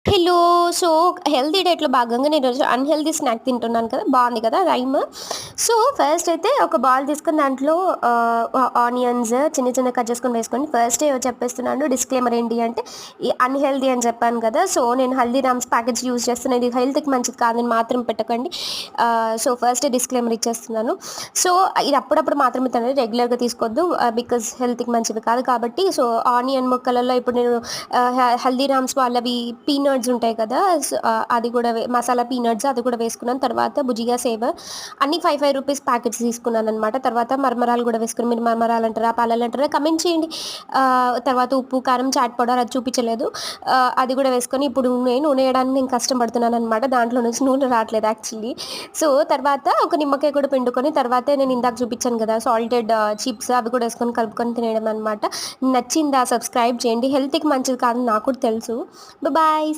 Hello. So, healthy డైట్‌లో భాగంగా నేను ఈరోజు అన్‌హెల్తీ స్నాక్ తింటున్నాను కదా! బావుంది కదా రైమ్. సో, ఫస్ట్ అయితే ఒక బౌల్ తీసుకొని దాంట్లో ఆనియన్స్ చిన్న చిన్నగా కట్ చేసుకొని వేసుకోండి. ఫస్టే చెప్పేస్తున్నాను డిస్క్లైమర్ ఏంటి అంటే, ఈ అన్‌హెల్తీ అని చెప్పాను కదా! సో, నేను హల్దీరామ్స్ ప్యాకెట్స్ యూజ్ చేస్తున్నా. ఇది హెల్త్‌కి మంచిది కాదని మాత్రం పెట్టకండి. సో, ఫస్టే డిస్క్లైమర్ ఇచ్చేస్తున్నాను. సో, ఇది అప్పుడప్పుడు మాత్రమే తినండి. రెగ్యులర్‌గా తీసుకోవద్దు. బికాజ్ హెల్త్‌కి మంచిది కాదు కాబట్టి. సో, ఆనియన్ ముక్కలలో ఇప్పుడు నేను హల్దీరామ్స్ వాళ్ళవి పీనట్స్ ఉంటాయి కదా! అది కూడా మసాలా పీనట్స్ అది కూడా వేసుకున్నాను. తర్వాత భుజియా సేవ్ అన్నీ 5 రూపీస్ ప్యాకెట్స్ తీసుకున్నాననమాట. తర్వాత మరమరాలు కూడా వేసుకుని మీరు మరమరాలంటారా? పాలాలంటారా? కమెంట్ చేయండి. తర్వాత ఉప్పు, కారం, చాట్ పౌడర్ అది చూపించలేదు. అది కూడా వేసుకొని ఇప్పుడు నూనె వేయడానికి నేను కష్టం పడుతున్నాననమాట. దాంట్లో నుంచి నూనె రావట్లేదు యాక్చువల్లీ. సో, తర్వాత ఒక నిమ్మకాయ కూడా పిండుకొని తర్వాతే నేను ఇందాక చూపించాను కదా! సాల్టెడ్ చిప్స్ అవి కూడా వేసుకొని కలుపుకొని తినేయడం అనమాట. నచ్చిందా? సబ్స్క్రైబ్ చేయండి. హెల్త్‌కి మంచిది కాదని నాకు కూడా తెలుసు. బాయ్.